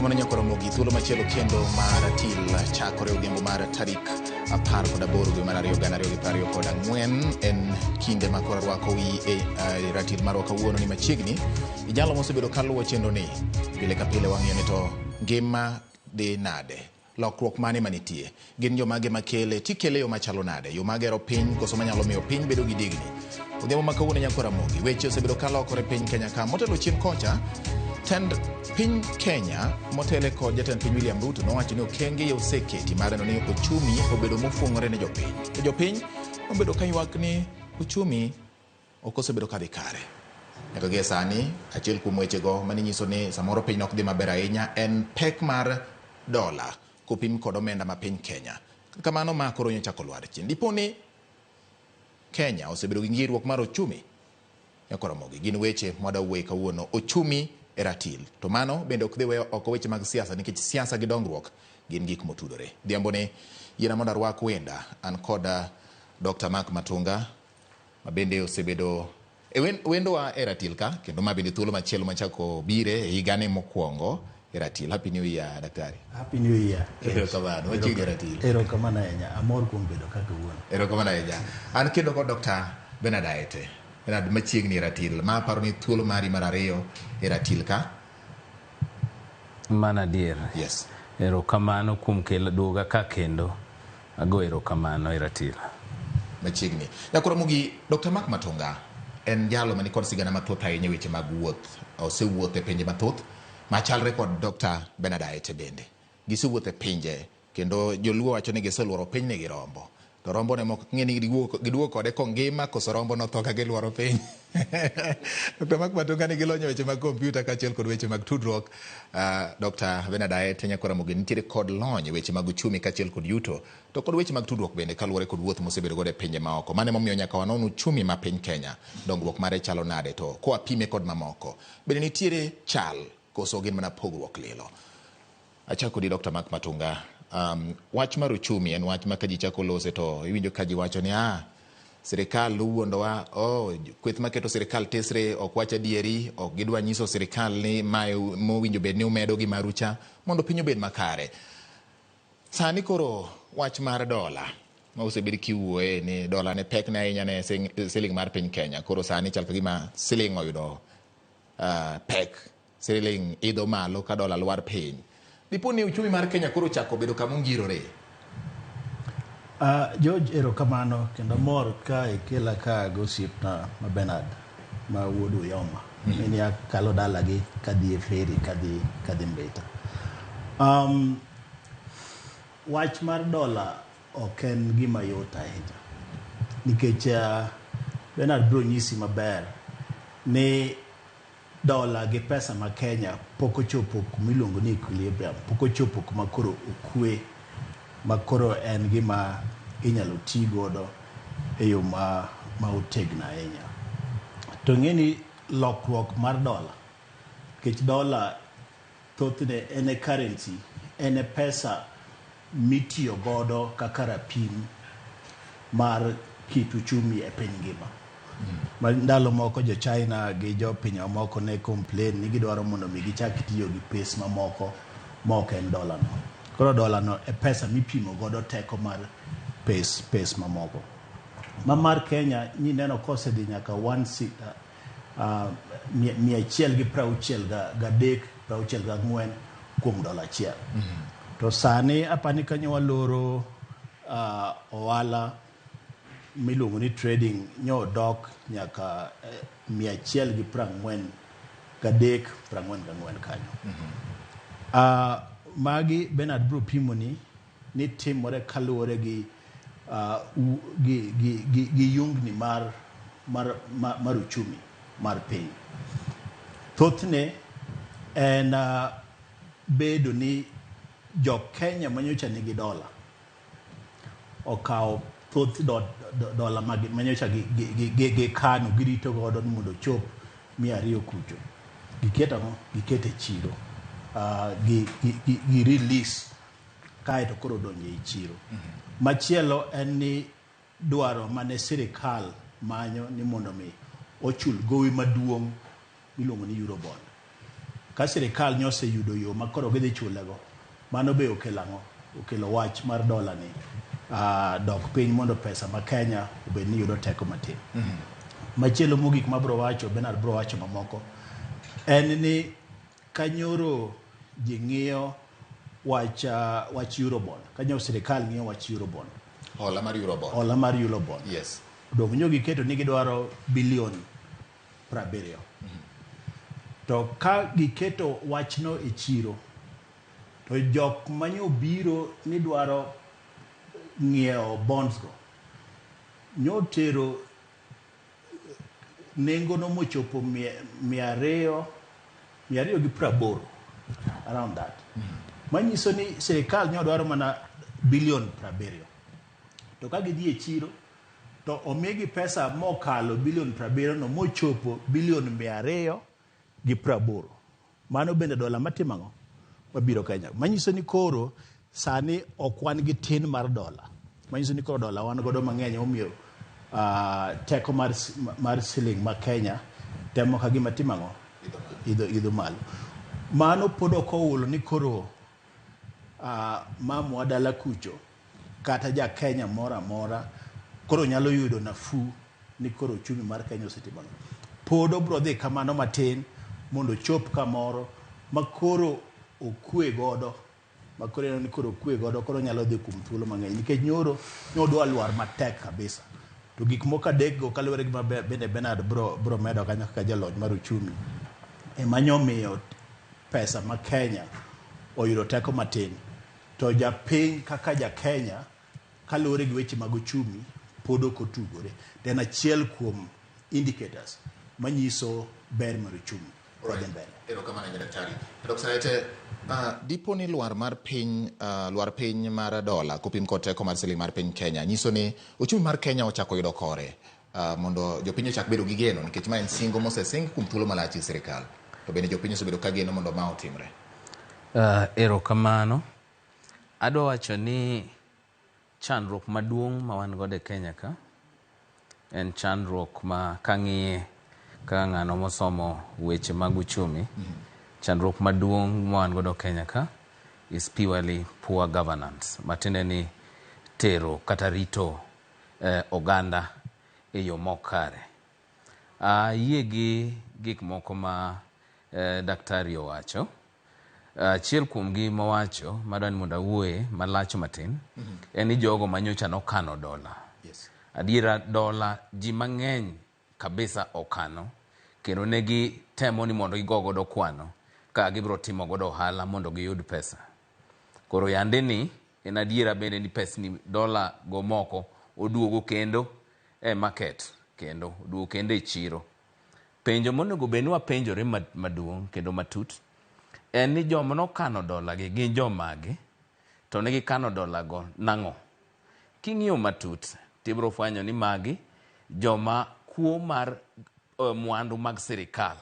Erokamano nyako Ramogi thuolo machielo kendo mar Atil chakore odhiambo mar tarik 18 dwe mar ariyo gana ariyo gi 24 en kinde ma koro rwako wi Ratil marwa kawuono ni machiegni ijalo mosebedo kaluwo chenro ni pile ka pile wang'iyo ni to ngima de nade lokruok mane manitie gin jomage makele tikele yo machalo nade yo magero piny koso manyalo miyo piny bedo gi digni odhiambo ma kawuono nyako Ramogi weche osebedo kalokore piny Kenya ka motelo chien kocha tend piny Kenya motele kod jatend piny William Ruto nowacho ni okenge oseketi mar neno ni ochumi obedo mofuongore ne jopiny. Jopiny obedo ka ywak ni ochumi ok osebedo kadhi kare. Nyaka gie sani achiel kuom wechego mane nyiso ni samoro piny ok dhi maber ahinya en pek mar dola kopim kod omenda ma piny Kenya. Kamano ma koro nyachako lwar chien. Dipo ni Kenya osebedo gi ng'irruok mar ochumi. Nyako Ramogi gin weche modawuoye kawuono ochumi Ratil. To mano bende ok dhiwe oko weche mag siasa nikech siasa gi dongruok gin gik motudore. Dhiambo ni yiena mondo arwak wenda an kod Dr. Matunga ma bende osebedo wendo wa Ratil ka kendo ma bende thuolo machielo machako bire higane mokwongo Ratil. Happy New Year daktari. Happy New Year. Erokamano wachigi Ratil. Erokamano ahinya amor kuom bedo kaka wuon. Erokamano ahinya. An kendo kod Dr. Aete. Benad machiegni Ratil ma paro ni thuolo mari mar ariyo Ratil ka mana dier. Yes. Erokamano kuom kelo duoga ka kendo ago erokamano Ratil machiegni. Nyako Ramogi Dr. Matunga en jalo mani kod sigana mathoth ahinya weche mag wuoth osewuotho e pinje mathoth machalre kod Dr. Aete bende gisewuotho e pinje kendo joluo wacho ni giseluoro piny ne girombo to rombo ne mok ng'eni giduogo kode kongima koso rombo notho ka giluoro piny. Dr. Matunga ni gilonyo weche mag kompyuta kaachiel kod weche mag tudruok. Dr. Aete nyako Ramogi nitiere kod lony weche mag uchumi kaachiel kod yuto to kod weche mag tudruok bende kaluwore kod wuoth mosebedo godo e pinje maoko. Mane momiyo nyaka wanon uchumi ma piny Kenya dongruok mare chalo nade to koa pime kod mamoko bende nitiere chal koso gin mana pogruok lilo. Achako di Dr. Matunga. Wach mar uchumi en wach ma kaji chako lose to iwinjo kaji wacho ni sirikal luondowa kweth maketo sirikal tesre ok wach adieri ok gidwa nyiso sirikal ni mowinjo bed ni umedo gi marucha mondo piny obed makare. Sani koro wach mar dola ma osebed kiwuoye ni dola ne pek na ahinya ne siling mar piny Kenya koro sani chal ka gima siling oyudo pek siling idho malo ka dola lwar piny. Dipo ni uchumi mar Kenya koro chako bedo kama ongirore. George erokamano kendo mor ka ikela ka gosiepna ma Bernard ma wuod Uyoma. Mini akalo dalagi kadhi e feri kadhi Mbita. Wach mar dola ok en gima yot ahinya. Nikech Bernard bro nyisi maber ni dola gi pesa ma Kenya poko chopo kumiluongo ni equilibrium, poko chopo kuma koro okwe ma koro en gima inyalo ti godo e yo ma otegno ahinya. To ng'eni lokruok mar dola kech dola thothne en e currency en e pesa mitiyo godo kaka rapim mar kit uchumi e piny ngima. Ndalo moko jo China gi jo pinje moko ne complain ni gidwaro mondo mi gichak tiyo gi pes mamoko moko en dola no. Koro dola no e pesa mipimo godo teko mar pes mamoko. Mar Kenya ni neno kose di nyaka 163 kuom dola achiel. To sani apani kanyo waloro ohala miluongo ni trading nyodok nyaka 143 kanyo. Magi Bernard bro pimoni ni timore kaluwore gi yungni mar uchumi mar piny. Thothne en bedo ni jo Kenya manyocha nigi dola okawo thoth dola manyocha gi kano girito godo mondo chop 200 kucho gikete chiro gi release kaeto koro donje e chiro. Machielo en ni dwaro mane sirikal manyo ni mondo mi ochul gowi maduong' miluongo ni Eurobond. ka sirikal nyose yudo yo makoro gidhi chulego, mano be okelo wach mar dola ni dok piny mondo pesa ma Kenya obed ni yudo teko matin. Machielo mogik mabro wacho, Bernard bro wacho mamoko, en ni kanyoro ji ng'iyo wach Eurobond, kanyo sirikal ng'iyo wach Eurobond. Hola mar Eurobond. Yes. Dong nyo giketo ni gidwaro bilion 70. To ka giketo wachno e chiro, to jok manyo biro ni dwaro ng'iewo bonds go nyo tero nengo no mochopo 280 around that. Manyiso ni sirikal nyo dwaro mana bilion 70. To ka gidhi e chiro to omigi pesa mokalo bilion 70 no mochopo bilion 280. Mano bende dola matimango mabiro Kenya. Manyiso ni koro sani okwan gi tin mar dola. Manyiso ni koro dola wan godo mang'eny omiyo teko mar siling ma Kenya temo ka gima timango idho malo. Mano pod ok oulo ni koro mamwa dala kucho kata ja Kenya mora koro nyalo yudo nafuu ni koro chumi mar Kenya osetimano. Pod obro dhi kamano matin mondo chop kamoro makoro okwe godo, koro nyalo dhi kum thuolo mang'eny nikech nyoro dwa lwar matek kabisa. To gik moko adek go kaluwore gi bende Bernard bro medo kanyo kaka jalony mar uchumi emanyo miyo pesa ma Kenya oyudo teko matin. To japiny kaka ja Kenya kaluwore gi weche mag uchumi pod ok otugore. En achiel kuom indicators manyiso ber mar uchumi. Erokamano daktari. Dr. Aete, dipo ni lwar piny mar dola kopim kod teko mar siling mar piny Kenya nyiso ni uchumi mar Kenya ochako yudo kore mondo jopiny ochak bedo gi geno nikech ma en singo mosesing kuom thuolo malach gi sirikal. To bende jopiny osebedo ka geno mondo ma otimre. Erokamano. Adwa wacho ni chandruok maduong' ma wan godo e Kenya ka en chandruok ma kang'iye ka ng'ano mosomo weche mag uchumi. Chandruok maduong' ma wan godo Kenya ka is purely poor governance. Matiende ni tero kata rito oganda e yo mokare. Yie gi gik moko ma daktari owacho. Achiel kuom gi mowacho madwani mondo awuoye malach matin en ni jogo manyocha nokano dola. Adiera dola ji mang'eny kabisa okano kendo negi temo ni mondo gigo godo kwano ka gibro timo godo ohala mondo giyud pesa. Koro yande ni en adiera bende ni pesni dola go moko oduogo kendo e market kendo oduogo kendo e chiro. Penjo monego bed ni wapenjore maduong' kendo matut en ni joma nokano dola gi gin jomagi to ne gikano dola go nang'o. King'iyo matut tibro fwenyo ni magi joma kuo mar mwandu mag sirikal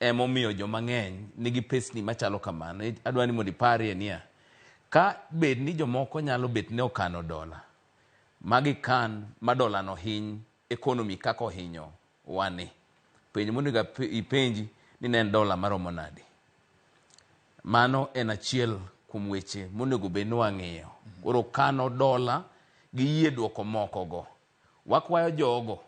emomiyo joma ng'eny nigi pesni machalo kamano. Adwani mondo iparie niya, ka bed ni jomoko nyalo bet ni okano dola magikan ma dola no hiny ekonomi kako ohinyo wani, penjo monego ipenji ni ne en dola maromo nadi. Mano en achiel kuom weche monego bed ni wang'iyo. Koro kano dola gi yie duoko moko go. Wakwayo jogo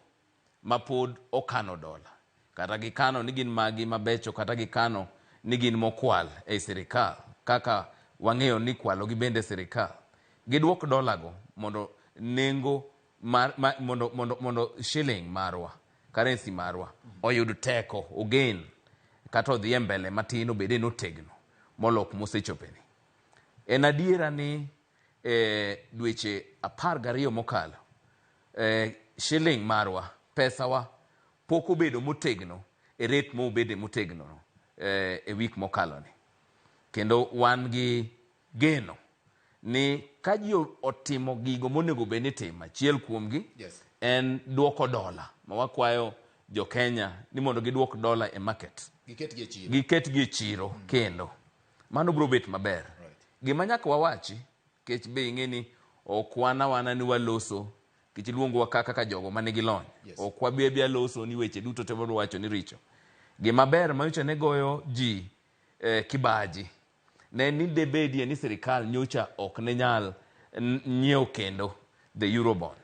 mapod okano dola kata gikano ni gin magi mabecho kata gikano ni gin mokwal e sirikal kaka wang'eyo ni kwalo gi bende sirikal giduok dola go mondo nengo mondo shilling marwa, currency marwa oyud teko ogen kata odhi mbele matin obede notegno molok mosechopeni. En adiera ni dweche 12 mokalo shilling marwa, pesawa pok obedo motegno e rate mo obede motegno e week mokalo ni. Kendo wan gi geno ni ka ji otimo gigo monego bed ni timo, achiel kuomgi en duoko dola ma wakwayo jo Kenya ni mondo giduok dola e market, giket gi e chiro kendo mano bro bet maber. Gima nyaka wawachi kech be ing'e ni okwana wana ni waloso kich luongo kaka jogo manigi lony. Ok wabia loso ni weche duto te wacho ni richo. Gima ber mayocha ne goyo ji kibaji ne ni debedie ni sirikal nyocha ok ne nyal nyiew kendo the Eurobond.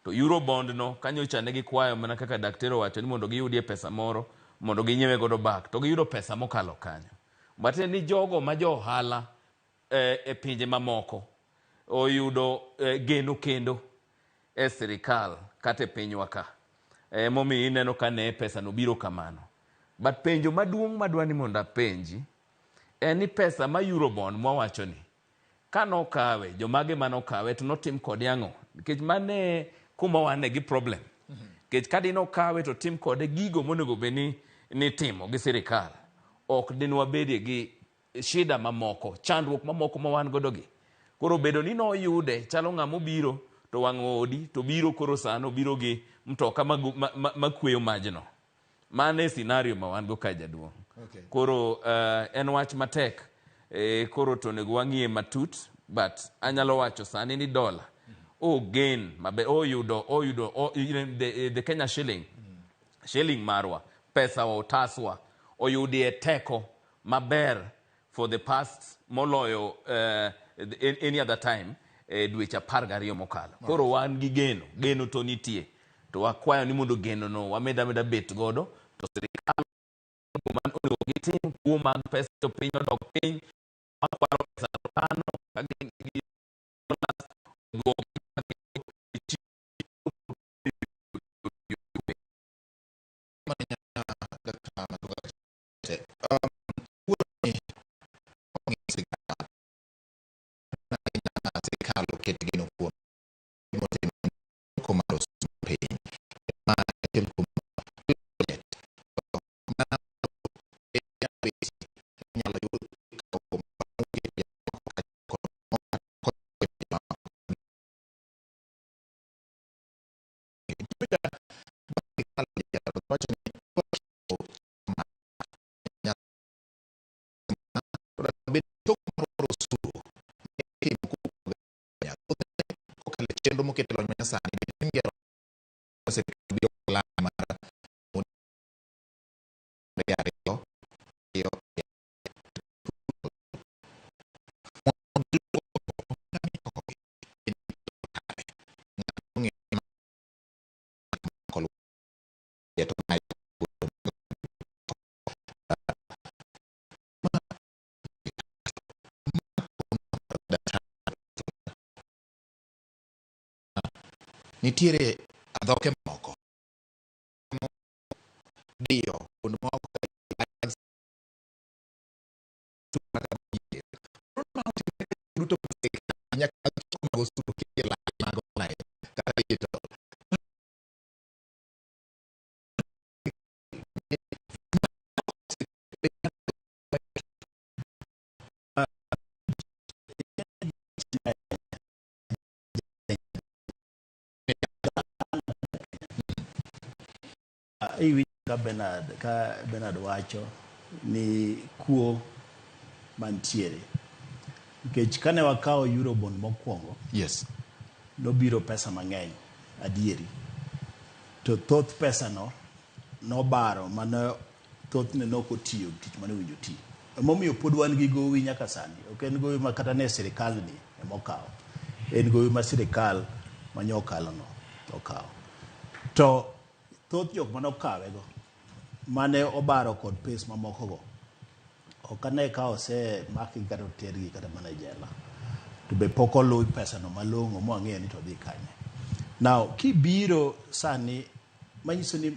To Eurobond no kanyocha ne gikwayo mana kaka daktari wacho ni mondo giyudie pesa moro mondo ginyiewe godo bak to giyudo pesa mokalo kanyo. Mate ni jogo ma jo ohala e pinje mamoko oyudo geno kendo e sirikal kata e pinywa ka. Momi ineno ka ne pesa no biro kamano. But penjo maduong' madwani mondo apenji ni pesa ma Eurobond mwawacho ni kano kawe jomage mano kawe to notim kod yango nikech mane kuma wane gi problem nikech kadino kawe to tim kode gigo monego beni ni timo gi sirikal ok dinwa bedie gi shida mamoko chandruok mamoko ma wan godo gi koro bedo ni no yude chalo ng'amo biro to wang'o odi to biro koro sano biro gi mtoka makweyo majno mane scenario ma wan go ka jaduong'. Koro en wach matek koro to nego wang'ie matut but anyalo wacho sani ni dola gain mabe oyudo the Kenya shilling marwa pesa otaswa oyudie teko maber for the past moloyo any other time dweche 12 mokalo. Koro wan gi geno to nitie to wakwayo ni mondo geno no wameda bet godo to sirikal man onego gitim kuo mag pesa to piny odok piny makwaro pesa to kano nitiere adhoke moko dio kuond moko ka Bernard wacho ni kuo mantiere nikech kane wakawo Eurobond mokwongo nobiro pesa mang'eny adieri to thoth pesa no nobaro mana thothne nokotiyo tich mane winjo ti emomiyo pod wan gi gowi nyaka sani ok en gowi ma kata ne sirikal ni emokawo en gowi ma sirikal manyokalo no okawo to thoth jok manokawe go mane obaro kod pes mamoko go ok ane ka ose maki kata tergi kata mana jela to be poko lui pesa no malongo mo ang'e ni to dhi kanye now kibiro sani manyiso ni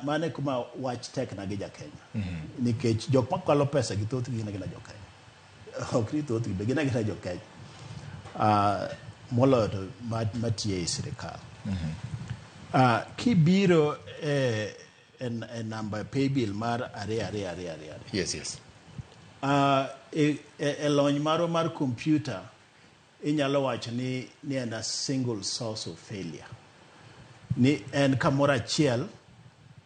mane kuma wach tek na gi Jakenya nikech jok makalo pesa gi thoth gi gina Jokenya ok ni thoth gi be gina Jokenya moloyo to matie e sirikal kibiro en number pay bill mar are yes e lony maro mar computer inyalo wacho ni en a single source of failure ni en kamoro achiel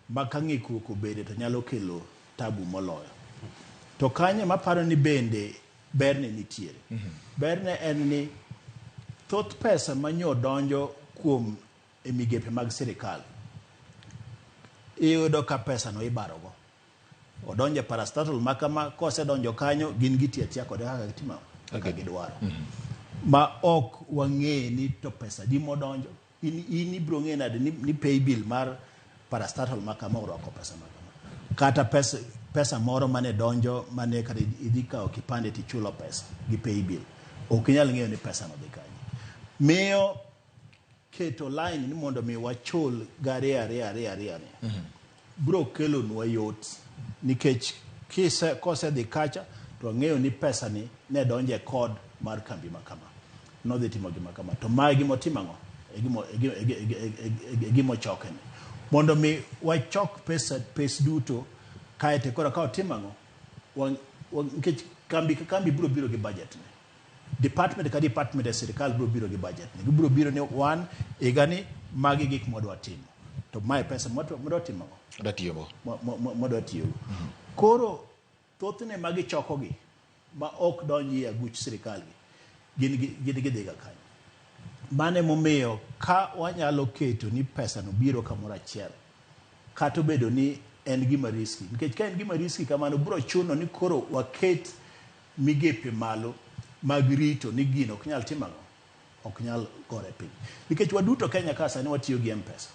ma ka ng'ikruok obede to nyalo kelo tabu moloyo to kanye maparo ni bende berne nitiere berne en ni thoth pesa manyo donjo kuom e migepe mag sirikal iyudo ka pesa no ibarogo odonje parastatal makama kose donjo kanyo gin gitia kode kaka gitima kaka gidwaro ma ok wang'e ni to pesa di modonjo in ibro ng'e nade ni pay bill mar parastatal makama orwako pesa makama kata pesa moro mane donjo mane kata idhi kawo kipande tichulo pesa gi pay bill ok inyal ng'eyo ni pesa no dhi kanye miyo keto line ni mondo mi wachul gari ari bro kelo nwa yot nikech kose dhi kacha to ng'eyo ni pesa ni ne donje kod mar kambi makama no dhi timo gima kama to magi motimang'o gimo chokene mondo mi wachok pesa duto kaete kora ka otimang'o nikech kambi biro biro gi budget ne department ka department e sirikal biro biro gi budget ne gibiro biro ni one igani magi gik modwa timo to mai pesa modwa timo modwa tiyo koro thothne magi chokogi ma ok donji e aguch sirikal gin gidhiga kanyo mane momiyo ka wanyalo keto ni pesa no biro kamoro achiel kata bedo ni en gima riski nikech ka en gima riski kamano biro chuno ni koro waket migepe malo mag rito ni gino ok nyal timang'o ok nyal gore piny nikech waduto Kenya ka sani watiyo gi M-Pesa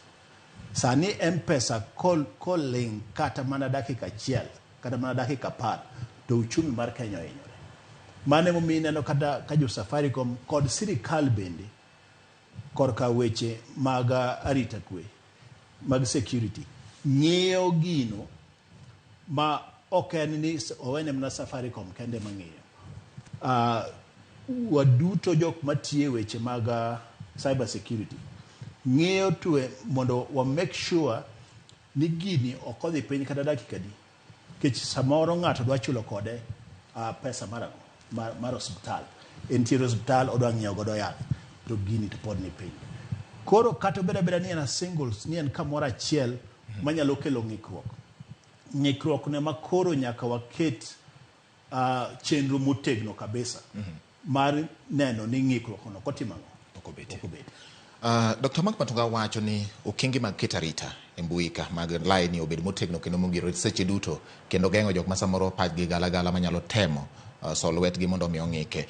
sani M-Pesa koling kata mana dakika achiel kata mana dakika 10 to uchumi mar Kenya ohinyore mane momiyo ineno kata ka jo Safaricom kod sirikal bende korka weche mag arita kwe mag security ng'eyo gino ma ok en ni owene mana Safaricom kende mang'eyo waduto jok matiye weche mag cyber security ng'eyo tuwe mondo wa make sure ni gini ok odhi piny kata dakika di kech samoro ng'ato dwa chulo kode pesa mar hospital entiere hospital odwa ng'iewo godo yath to gini to pod ni piny koro kata beda ni en singles ni en kamoro achiel manyalo kelo ng'ikruok ne makoro nyaka waket chenro motegno kabisa mar neno ni ng'ikruok no kotimang'o okobet Dr. Matunga wacho ni okenge mag keto arita e mbui ka mag line obed motegno kendo mongiro seche duto kendo geng'o jok ma samoro pachgi galagala manyalo temo solwetgi mondo mi ong'ike.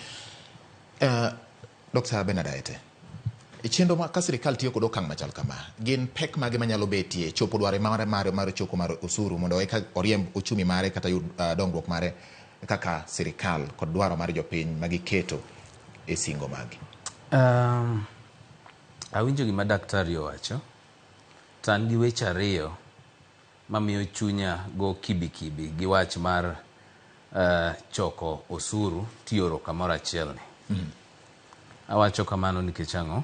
Dr. Bernard Aete, chenro ma ka sirikal tiyo kod okang' machal kama gin pek mage manyalo betie chopo dware mar choko mar osuru mondo eka oriemb ochumi mare kata yud dongruok mare kaka sirikal kod dwaro mar jopiny magiketo e singo magi. Awinjo gima daktari owacho tan gi weche ariyo mamiyo chunya go kibi gi wach mar choko osuru tioro kamoro achiel ni. Awacho kamano nikech ang'o?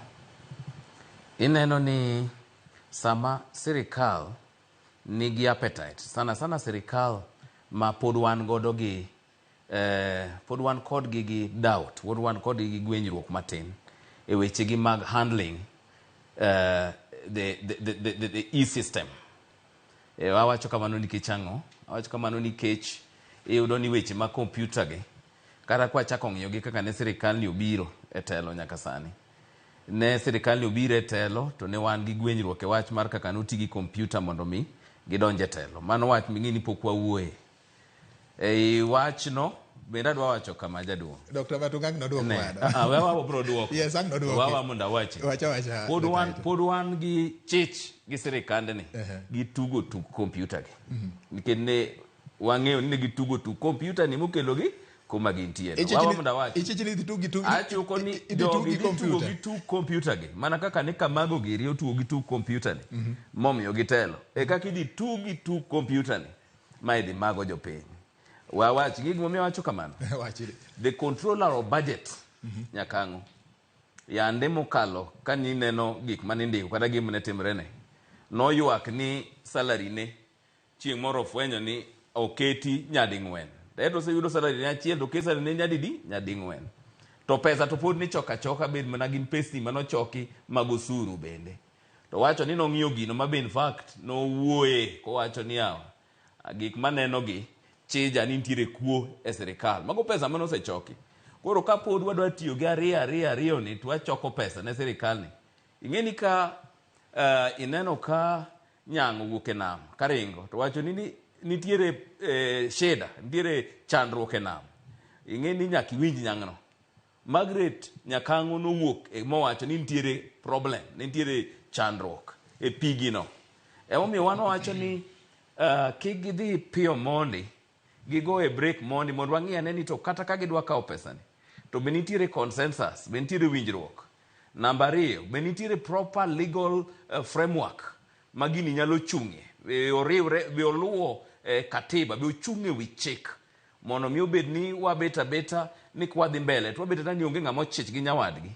Ineno ni sama sirikal nigi appetite sana sirikal ma pod wan godo gi pod wan kod gi doubt, pod wan kod gi gwenyruok matin e weche gi mag handling the e-system. Awacho kamano nikech ang'o? Awacho kamano nikech iyudo ni weche ma kompyuta gi kata kwa chako ng'iyo gi kaka ne sirikal ni obiro e telo nyaka sani. Ne sirikal ni obiro e telo to ne wan gi gwenyruok e wach mar kaka noti gi kompyuta mondo mi gidonje telo. Mano wach ming'i ni pok wawuoye. E wach no bende adwa wacho kama jaduong'. Dr. Matunga nodwoko wada. Wewa bro duoko. Yes, ang nodwoko. Wewa monda wachi. Wacha. Pod wan gi chich gi sirikande ni gi tugo tuk kompyuta gi. Nikech ne wang'eyo ni gitugo tuk kompyuta ni mokelo gi kuma gintiere. Wawa monda wachi. Ichichini ditugi. Achoko ni jogi gitugo gi tuk kompyuta gi. Mana kaka ne Kamago giri otugo gi tuk kompyuta ni. Momiyo gitelo. E kaka idi tugi tuk kompyuta ni. Ma idi mago jopiny. Wawach gig momiyo wacho kamano. The controller of budget nyakang'o yande mokalo ka ni neno gik manindiko kata gik mane timre ne no ywak ni salary ne chieng' moro fwenyo ni oketi nyadi 4 to se yudo salary ne achiel to ke salary ne nyadi 4 to pesa to pod ni choka bed mana gin pesni manochoki mag osuru bende to wacho ni nong'iyo gino ma be in fact no wuoye ko wacho ni yawa gik maneno gi chija ni ntiere kuo e sirikal mago pesa mano sechoki koro ka pod wadwa tiyo gi ariyo ni to achoko pesa ne sirikal ni ing'eni ka ineno ka nyang' wuok e nam karingo to wacho ni nitiere sheda, nitiere chandruok e nam. Ing'e ni nyaka iwinj nyang'no. Margaret Nyakango nowuok mowacho ni nitiere problem, nitiere chandruok e pigino. Emomiyo wan wacho ni kik gidhi piyo mondi, gigo e break mondi mondo wang'i ane ni to kata ka gidwa kawo pesani, to be nitiere consensus, be nitiere winjruok. Namba 2, be nitiere proper legal framework ma gini nyalo chung'e, oriwre, be oluwo katiba, be ochung'e wi chik, mondo mi obed ni wabet abeta ni kwadhi mbele, to wabet ni onge ng'ama ochich gi nyawadgi.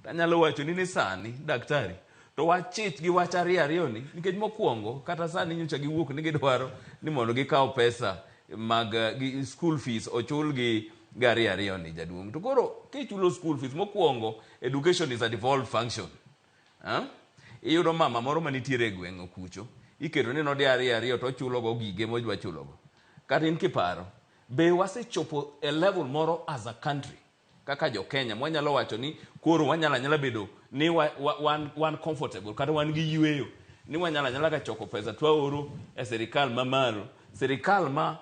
Tanyalo wacho ni sani, daktari, to wachich gi wach ariyo ni, nikech mokwongo, kata sani nyocha giwuok ni gidwaro ni mondo gikaw pesa mag school fees ochul gi gari ariyo ni jaduong'. To koro kichulo school fees mokwongo, education is a devolved function. Iyudo mama moro manitiere e gweng'o kucho, iketo ni nodi ariyo to chulo go gige modwa chulo go. Kata in kiparo, be wasechopo a level moro as a country kaka jo Kenya mwanyalo wacho ni koro wanyala bedo ni wan comfortable kata wan gi yweyo ni wanyala ka choko pesa twaoro e serikal mamalo, serikal ma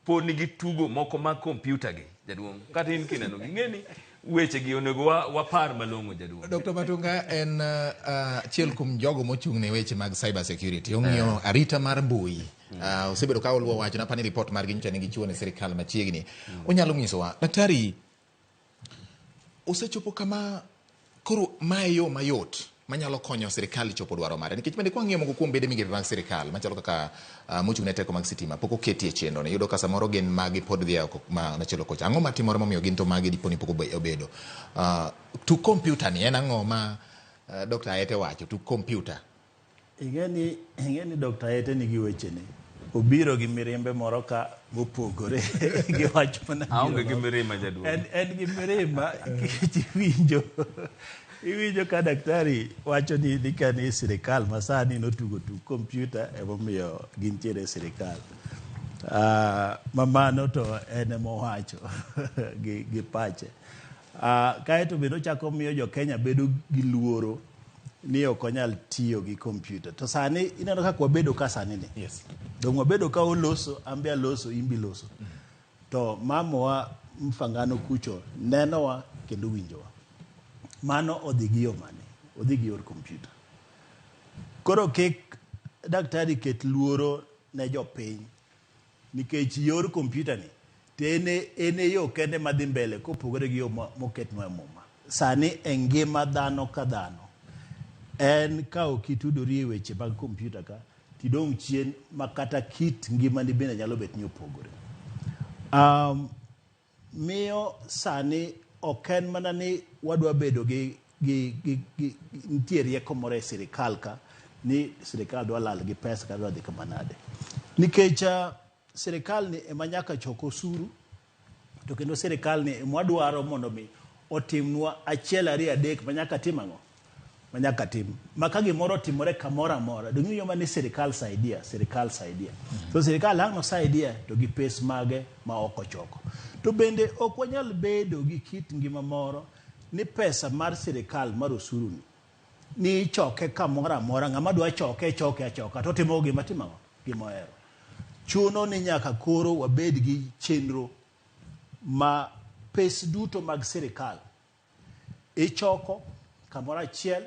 pod nigi tugo moko mag kompyuta gi jaduong'. Kata in kineno ng'eni weche gi onego wapar malong'o jaduong'. Dr. Matunga en achiel kuom jogo mochung'ne weche mag cyber security, ong'iyo arita mar mbui. Osebedo ka oluwo wach na pani report mar gincha nigi chiwo ne serikal machiegni. Onyalo nyisowa, daktari, osechopo kama koro mae yo mayot manyalo konyo serikal chopo dwaro mare, nikech bende kwang'iyo moko kuom bede migepe mag serikal machalo kaka mochung'ne teko mag sitima pok oketi e chenro ne, yudo ka samoro gin magi pod dhi oko ma nachielo kocha. Ang'o matimore momiyo gin to magi diponi pok obedo to computer ni en ang'o ma Dr. Aete wacho to computer? Ing'e ni Dr. Aete nigi wechene, obiro gi mirimbe moro ka mopogore gi wach mana aonge gi mirima jaduong'. En gi mirima iwinjo ka daktari wacho ni kani sirikal masani notugo computer emomiyo gintiere sirikal. Mamano to en mowacho gi pache. Kaeto bendo chako miyo jo Kenya bedo gi luoro ni ok onyal tiyo gi computer. To sani ineno kaka wabedo ka sani ni. Yes. Dong wabedo ka oloso, ambi aloso, imbi loso. To mamowa mfangano kucho nenowa kendo winjowa. Mano odhi gi yo mane? Odhi gi yor computer. Koro kik daktari ket luoro ne jopiny, nikech yor computer ni ene yo kende madhi mbele kopogore gi yo moketnwa e muma. Sani e ngima dhano ka dhano en ka okitudori e weche mag computer ka tidong' chien makata kit ngimani bende nyalo bet ni opogore. Miyo sani oken mana ni wadwa bedo gi nitie rieko moro e sirikal ka ni sirikal dwa lal gi pesa ka dwa dhi kama nade, nikech sirikal ni ema nyaka choko osuru, to kendo sirikal ni ema dwaro mondo mi otimnwa 1, 2, 3 manyaka tim ang'o, manyaka tim maka gimoro timore kamoro amora dong' yo mani sirikal saidia. So sirikal ang'o saidia to gi pes mage ma oko choko. To bende ok wanyal bedo gi kit ngima moro ni pesa mar sirikal mar osuru ni choke kamoro amora, ng'ama dwa choke achoka to timo gima timang'o, gimohero. Chuno ni nyaka koro wabed gi chenro ma pes duto mag sirikal ichoko kamoro achiel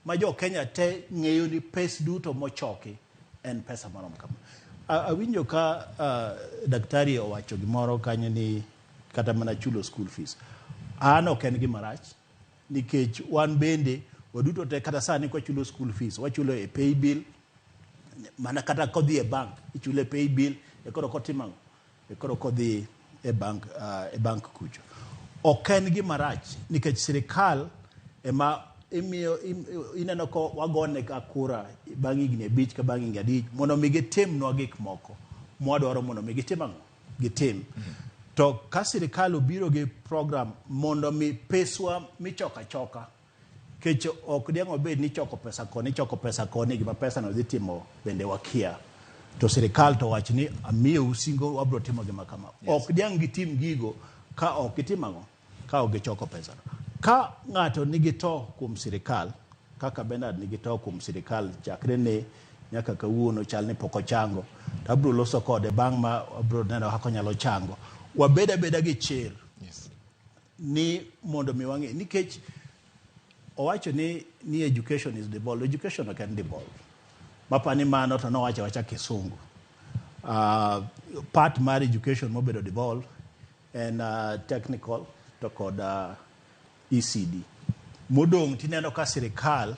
ma jo Kenya te ng'eyo ni pes duto mochoki en pesa marom kama. Awinjo ka daktari owacho gimoro kanyo ni kata mana chulo school fees. Ok en gima rach, nikech wan bende waduto te kata sani kwa chulo school fees wachulo e pay bill, mana kata kodhi e bank ichulo e pay bill e koro kotimang'o, e koro kodhi e bank kucho. Ok en gima rach, nikech sirikal ema imiyo ineno ko wagone ka kura bang' higni 5 ka bang' higni 5 mondo mi gitimnwa gik moko mwadwaro mondo mi gitimang'o, gitim. To ka sirikal obiro gi program mondo mi peswa michoka choka, kech ok diang'o bed ni choko pesa koni gima pesa no dhi timo bende wakia, to sirikal to wach ni amiyo usingo wabro timo gima kama. Yes. Ok diang' gitim gigo ka ok gitimang'o, ka ok gichoko pesa. Ka ng'ato nigi to kuom sirikal, kaka Bernard nigi to kuom sirikal chakre ne nyaka kawuono chal ni pok ochango, abro loso kode bang' ma abro neno kaka nyalo chango wabeda gi chir ni mondo mi wang'e nikech owacho ni education is devolved. Education ok en devolve mapani mano to nowacho wacha kisungu part mar education mobedo devolve and technical to kod ECD modong' tineno ka sirikal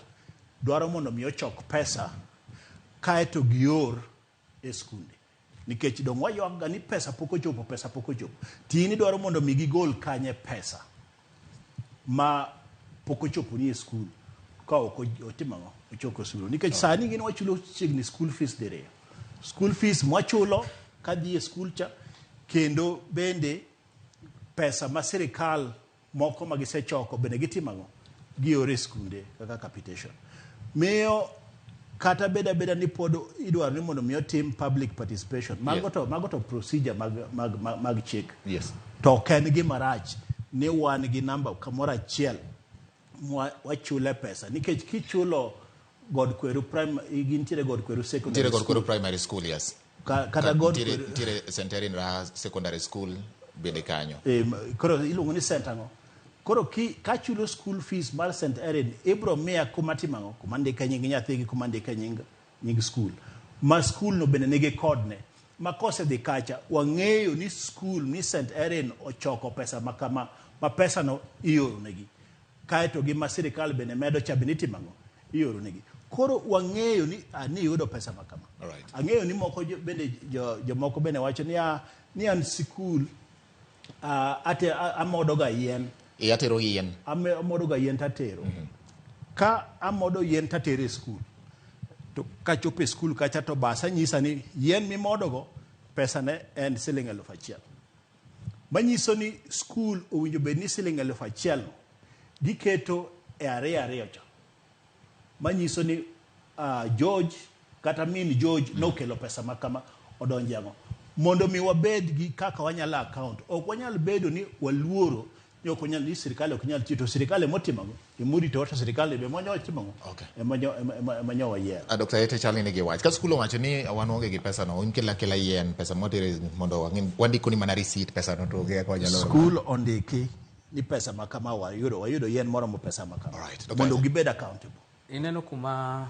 dwaro mondo mi ochok pesa kaeto gior e skunde nikech dong' waywaga ni pesa pok ochopo tini dwaro mondo mi gigol kanye pesa ma pok ochopo ni e skul ka ok otimang'o ochoko suru nikech sani gin wachulo chiegni school fees diriyo school fees mwachulo kadhi e skul cha kendo bende pesa ma sirikal moko ma gisechoko bende gitimang'o giore skunde kaka capitation miyo kata beda ni pod idwaro ni mondo mi otim public participation mago to procedure mag chik to ken gima rach ni wan gi namba kamoro achiel wachule pesa nikech kichulo God Kweru primary gintiere God Kweru secondary God Kweru primary school yes kata God Kweru tire center in secondary school bende kanyo koro iluongo ni center ngo koro ka chulo school fees mar St. Erin ibro miya kumatimango kumandika nying nyathi gi kumandika nying school ma school no bende nigi kodne ma kose dhi kacha wang'eyo ni school ni St. Erin ochoko pesa makama ma pesa no ioro negi kaeto gi ma sirikal bende medo chabiniti mango ioro negi koro wang'eyo ni yudo pesa makama ang'eyo ni moko bende jomoko bende wacho ni an school ate amodo ga yien atero yien amodo ga yien tatero ka amodo yien tatero e school to ka chopo e school kacha to basa nyisa ni yien mimodo go pesa ne en siling 1,000 manyiso ni school owinjo bed ni siling 1,000 giketo e ariyo cha manyiso ni George kata min George nokelo pesa makama odonjango mondo mi wabed gi kaka wanyala account ok wanyal bedo ni waluoro yo kunyal ni sirikal ok nyal tito sirikal motimago imuri to sirikal be monyo timago manyo waye Dr. Aete chali ne gi wach ka skul wacho ni wan onge gi pesa no inkela kela yen pesa motere mondo wandiko ni mana receipt pesa no to ge ko nyalo skul ondiki ni pesa makama wayudo yen moro mo pesa makama mondo gibed accountable ineno kuma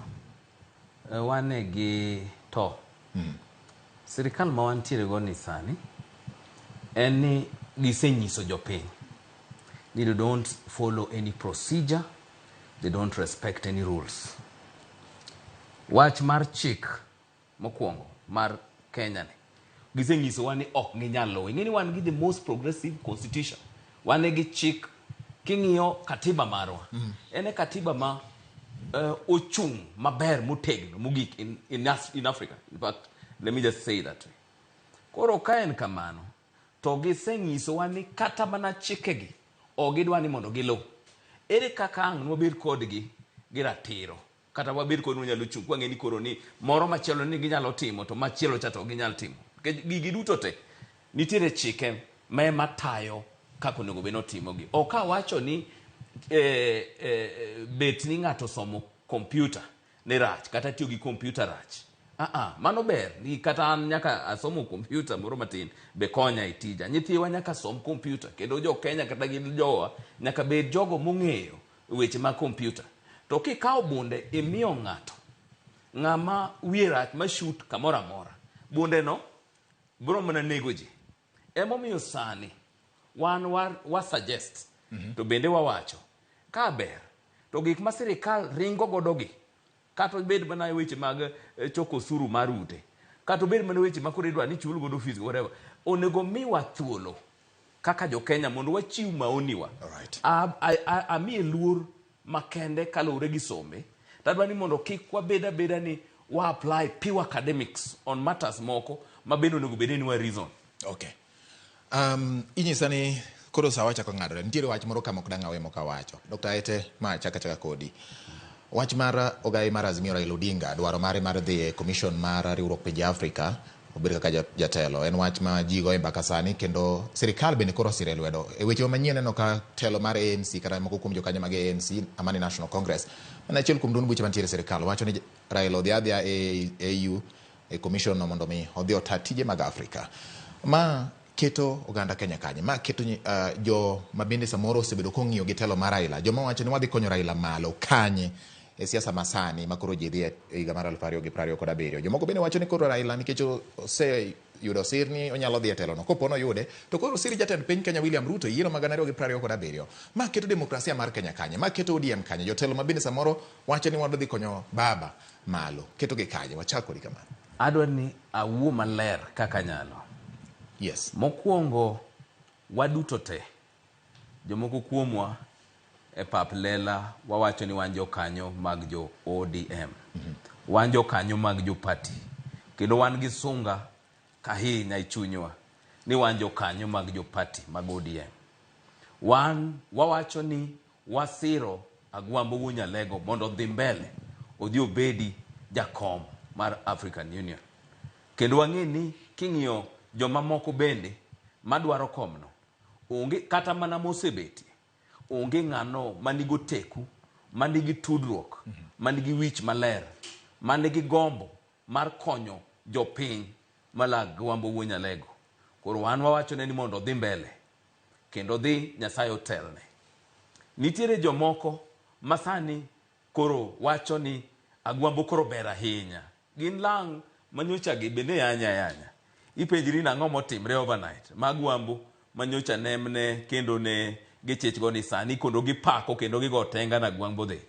wane gi to sirikal ma wantiere go ni sani en ni gisenyiso jopiny they don't follow any procedure, they don't respect any rules. Wach mar chik mokwongo mar Kenya ne gisenyiso wan ni ok ginyalo ing'eni wan gi the most progressive constitution wan gi chik king'iyo katiba marwa ene katiba ma ochung maber motegno mogik in Africa. In fact, let me just say that way. Koro ka en kamano to gisenyiso wan ni kata mana chikegi ogidwa ni mondo gilo ere kaka ang' wabed kodgi gi ratiro kata wabed kod nyalo chung kwa ng'eni koro ni moro machielo ni ginyalo timo to machielo cha to ginyalo timo gigi duto te nitiere chike ma matayo kako nego beno timogi oka wacho ni bet ni ng'ato somo kompyuta ne rach kata tiyo gi kompyuta rach mano ber ni kata an nyaka asomo kompyuta moro matin be konya itija nyithiwa nyaka som kompyuta kendo jo Kenya kata gi jowa nyaka bed jogo mong'eyo weche mag kompyuta to kikawo bunde imiyo ng'ato ng'ama wiye rach ma shoot kamoro amora bunde no bro mana nego ji emomiyo sani wan wa suggest to bende wawacho ka ber to gik ma sirikal ringo godogi kata bed mana weche mag choko suru mar ute kata bed mana weche makore dwa ni chul godo fees whatever onego miwa thuolo kaka jo Kenya mondo wachiw maoniwa ami luor makende kalore gi sombe tadwa ni mondo kik wabeda ni wa apply pure academics on matters moko mabendo onego bed ni wa reason inyisa ni koro sawa chako ng'adore nitiere wach moro kama ok dang' awe moka wacho Dr. Aete ma chaka kodi wach mar ogai mar Azimio Raila Odinga dwaro mare mar dhi commission mar riwruok pinje Afrika obed kaka jatelo en wach ma ji goyo mbaka sani kendo sirikal bende koro sire lwedo e weche manyien neno ka telo mar ANC kata moko kuom jokanyo mag ANC Amani National Congress en achiel kuom duond buche mantiere sirikal wacho ni Raila odhi adhia e AU e commission no mondo mi odhi ota tije mag Afrika. Ma keto oganda Kenya kanye, ma keto jo mabende samoro osebedo kong'iyo gi telo mar Raila, joma wacho ni wadhi konyo Raila malo kanye e siasa masani makoro ji dhi e higa mar 2027. Jomoko bende wacho ni koro Raila nikech yudo sir ni onyalo dhi e telo no, kopo no yude to koro sir jatend piny Kenya William Ruto yiero mag 2027. Ma keto demokrasia mar Kenya kanye, ma keto ODM kanye, jotelo mabende samoro wacho ni wadhi konyo baba malo, keto gi kanye. Wachako di kamano. Adwa ni awuo maler kaka nyalo. Yes. Mokwongo waduto te jomoko kuomwa e pap lela wawacho ni wanjo kanyo mag jo ODM. Wanjo kanyo mag jo party. Kendo wan gi sunga kahinya ichunywa ni wanjo kanyo mag jo party mag ODM. Wawacho ni wasiro Agwambo Wuonyalego mondo dhi mbele odhi obedi jakom mar African Union. Kendo wang'e ni king'iyo joma moko bende madwaro komno onge kata mana mosebeti, onge ng'ano manigo teku, manigi tudruok, manigi wich maler, manigi gombo mar konyo jopiny malag Agwambo Wuonyalego. Koro wan wawacho ni mondo dhi mbele kendo dhi Nyasaye otelne. Nitiere jomoko masani koro wacho ni Agwambo koro ber ahinya. Gin lang manyocha gi bende yanya. Ipenjiri nang'o motimre overnight. Magwambo manyocha nemne kendo ne gichich go ni sani kendo gipako kendo gigo tenga na Agwambo dhi.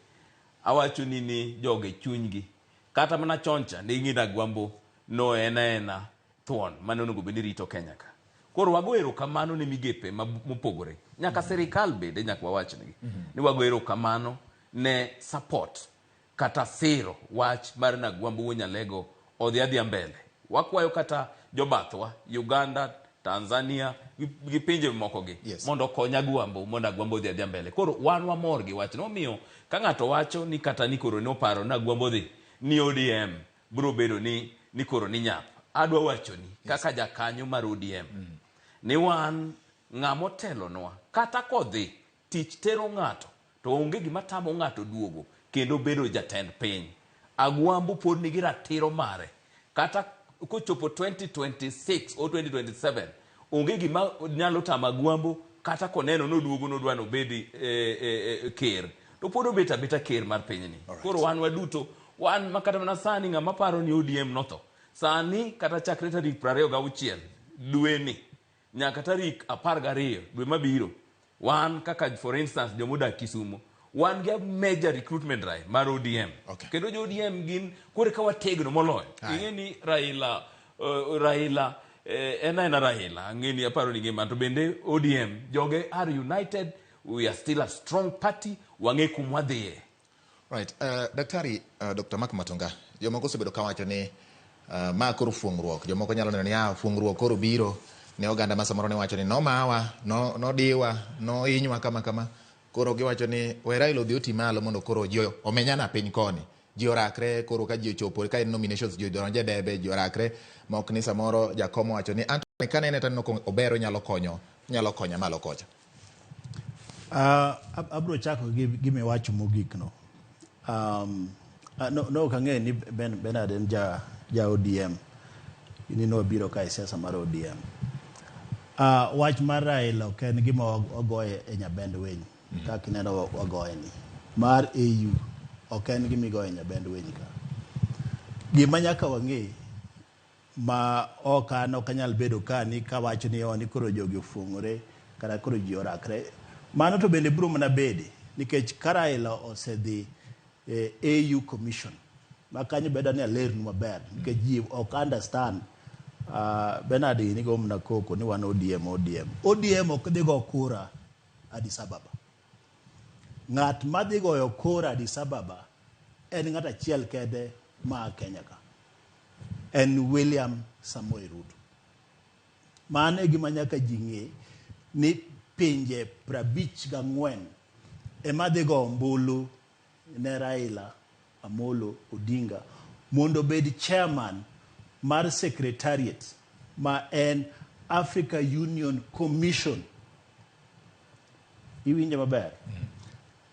Awacho ni joge chunygi. Kata mana choncha ne ing'e Agwambo no ena thuon manonego bende rito Kenya ka. Koro wagoero kamano ne migepe mopogore. Nyaka serikal bende nyaka wawachnegi. Ni wagoero kamano ne support kata siro wach mar na Agwambo Wuonyalego odhi adhia mbele. Wakwayo kata jobathwa Uganda, Tanzania gi pinje moko gi mondo konya Agwambo mondo Agwambo dhi adhia mbele. Koro wan wamor gi wach no miyo ka ng'ato wacho ni kata ni koro ne oparo na Agwambo dhi ni ODM bro bedo ni koro ni nyap. Adwa wacho ni kaka jakanyo mar ODM ni wan ng'amo telonwa kata kodhi tich tero ng'ato to onge gima tamo ng'ato duogo kendo bedo jatend piny. Agwambo pod nigi ratiro mare kata kochopo 2026 o 2027 onge gima nyalo tamo Agwambo kata koneno noduogo nodwano bedi ker to pod obet abeta ker mar pinyni. Koro wan waduto wan makata mana sani ng'ama paro ni ODM notho sani kata chakre tarik 26 dwe ni nyaka tarik 12 dwe mabiro wan kaka for instance jomodak Kisumu wan ga major recruitment drive mar ODM. Kendo jo ODM gin kore ka wategno moloyo. Ing'e ni Raila Raila ng'e ni aparo ni ngima to bende ODM joge are united, we are still a strong party, wang'e kumwa dhiye. Right. Daktari Dr. Matunga, jomoko osebedo kawacho ni ma koro fuong'ruok, jomoko nyalo neno ni fuong'ruok koro biro ne oganda ma samoro ne wacho ni nomawa, nodiwa, noinywa kama. Koro giwacho ni we Raila odhi oti malo mondo koro ji omenyana piny koni. Ji orakre koro ka ji ochopo ka en nominations ji donje debe ji orakre mok ni samoro jakom wacho ni Anthony kanene tan no obero nyalo konya malo kocha. Abro chako gime wacho mogik no. No kang'e ni Bernard en ja ODM. Ini no biro ka siasa mar ODM. Wach mar Raila ok en gima ogoye e nyabend weny. Kaka ineno wagoye ni. Mar AU ok en gima igoye e nyabend weny ka. Gima nyaka wang'e ma ok anyal bedo ka ni kawacho ni koro jogi ofuong'ore kata koro ji orakre. Mano to bende biro mana bede nikech ka Raila osedhi AU commission ma kanyo bedo ni alernu maber nikech ji ok understand. Bernard ni go mna koko ni wan ODM ok dhi go kura Addis Ababa. Ng'at ma dhi goyo kura Addis Ababa en ng'at achiel kede ma Kenya ka, en William Samoei Ruto. Mano e gima nyaka ji ng'e ni pinje 54 ema dhi go ombulu ne Raila Amolo Odinga mondo bed chairman mar secretariat ma en Africa Union Commission. Iwinjo maber.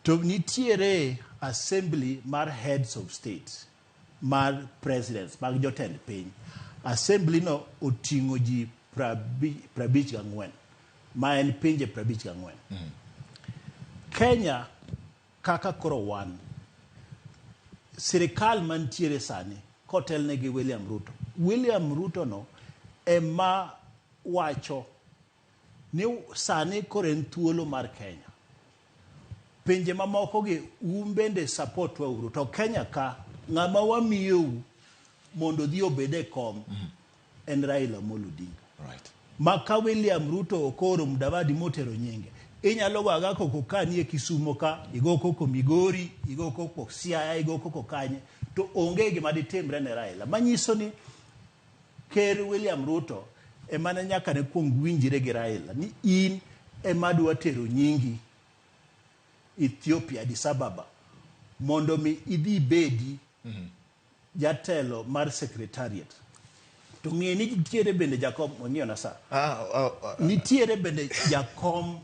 To nitiere assembly mar heads of state mar presidents mag jotend piny. Assembly no oting'o ji 54 ma en pinje 54. Kenya kaka koro wan sirikal mantiere sani kotelne gi William Ruto no ema wacho ni sani koro en thuolo mar Kenya. Pinje mamoko gi bende support wa to Kenya ka ng'ama wamiyou mondo dhi obede kom en Raila Amolo Odinga. Right. Maka William Ruto okoro Mudavadi motero nyinge. Inyalo waga koko kanie Kisumo ka, igo koko Migori, igo koko Siaya, igo koko Kanye, to onge gima ditimre ne Raila. Manyiso ni Ker William Ruto emane nyaka ne kuong winjire gi Raila ni in ema dwa tero nyingi Ethiopia, Addis Ababa, mondo mi idhi bedi jatelo mar secretariat. To ng'e ni nitiere bende jakom ong'iyo na sa. Nitiere bende jakom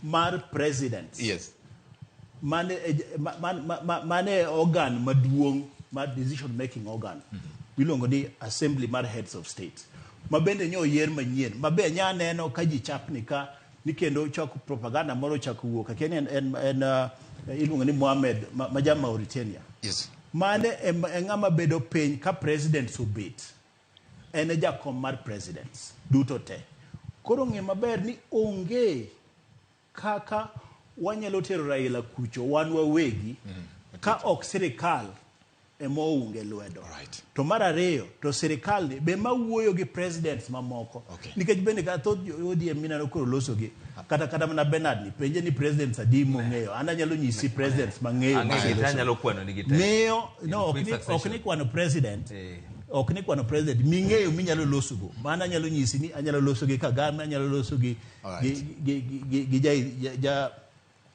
mar president. Yes. Mane organ maduong' mar decision making organ. Biluongo ni assembly mar heads of state. Mabende nyo yer manyien. Mabe nya neno ka ji chapni ka ni kendo chako propaganda moro chako wuok. Kenya en iluongo ni Mohamed maja Mauritania. Yes. Mane ng'ama bedo piny ka president subit. En jakom mar presidents duto te. Koro ng'e maber ni onge kaka wanyalo tero Raila kucho wan wawegi ka ok sirikal emo unge lwedo. Right. To mar ariyo to sirikal ni be mawuoyo gi presidents mamoko. Okay. Nikech bende ka thoth ODM minano koro loso gi kata mana Bernard ni penje ni presidents adi mong'eyo. Ana nyalo nyisi presidents mang'eyo. Anyalo kwano ni gite. Ng'eyo no ok ni kwano president. Ok ni kwano president ming'eyo minyalo loso go. Mana nyalo nyisi ni anyalo loso gi Kagame, anyalo loso gi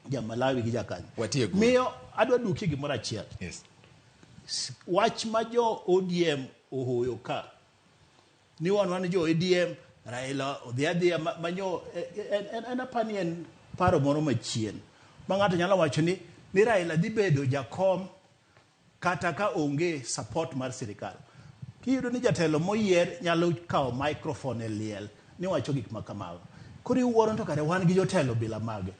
ja Malawi gi Jakanya. Miyo adwa duki gimoro achiel. Yes. Wach ma jo ODM ohoyo ka ni wan jo ODM Raila odhiadhia manyo en apani en paro moro machien ma ng'ato nyalo wacho ni Raila dhi bedo jakom kata ka onge support mar sirikal. Kiyudo ni jatelo moyier nyalo kawo microphone e liel ni wacho gik makamago. Koro iwuoro to kare wan gi jotelo bila mage.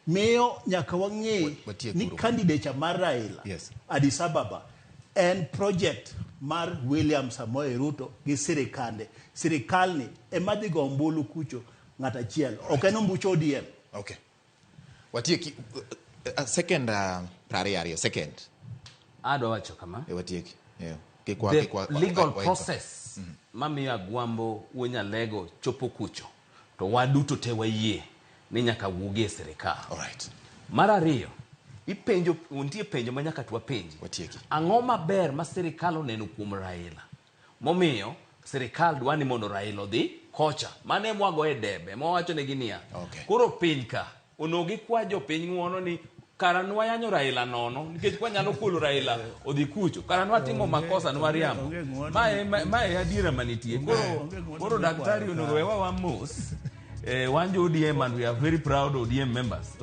Miyo nyaka wang'e ni candidate mar Raila Addis Ababa en project mar William Samoei Ruto gi sirikande. Sirikal ni ema dhi go ombulu kucho ng'at achiel. Ok en ombucho ODM. Okay. Watieki second priority second. Ado wacho kama. Watieki. Yeah. The legal process mamiyo agwambo Wuonyalego chopo kucho to waduto te wayie ni nyaka wuogie sirikal. All right. Mar ariyo ipenjo untie penjo ma nyaka twapenji. Watieki. Ang'o maber ma sirikal oneno kuom Raila momiyo sirikal dwani mondo Raila odhi kocha mane mwago e debe mowacho ne ginia. Koro piny ka onogi kwa jo piny ng'uono ni karanwa yanyo Raila nono nikech kwa nyalo kulo Raila odhi kucho karanwa timo makosa nwariambo mae adira manitie koro daktari onogo wewa wamos wanjo ODM and we are very proud ODM members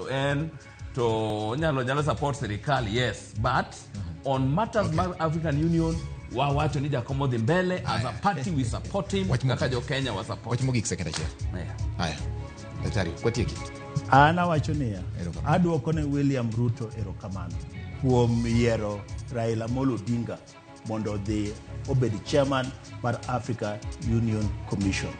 to nyalo support sirikal yes but on matters mar African Union wawacho ni jakomo dhi mbele as a party we support him kaka jo Kenya wa support wach mogik second achiel haya daktari kwatieki. Ana wacho niya adwoko ne William Ruto erokamano kuom yiero Raila Amolo Odinga mondo dhi obed chairman mar Africa Union Commission.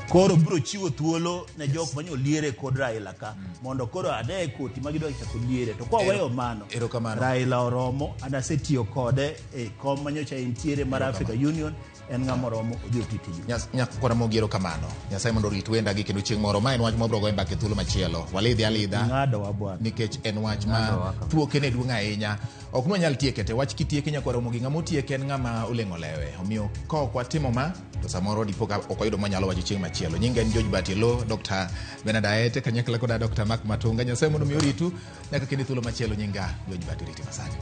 Koro bro chiwo thuolo ne jok manyo liere kod Raila ka mondo koro ade koti magidwa chako liere to kwa weyo mano Raila oromo anasetiyo kode e kom manyocha entiere mar Africa Union en ng'amoromo odhi otitiji. Nyakora mogiero kamano. Nyasaye mondo rit wenda gi kendo chieng' moro ma en wach mabro go e mbake thuolo machielo. Walidhi alidha. Ng'ado wa bwana. Nikech en wach ma thuoke ne duong' ahinya. Ok nwanyal tieke te wach kitieke nyakora mogi ng'amo tieke en ng'ama oleng'o lewe. Omiyo ka ok watimo ma to samoro dipoka ok oyudo manyalo wacho chieng' machielo. Nyinga en George Batilo, Dr. Aete kanyakla koda Dr. Matunga. Nyasaye mondo mi oritu nyaka kendo thuolo machielo nyinga George Batilo riti masani.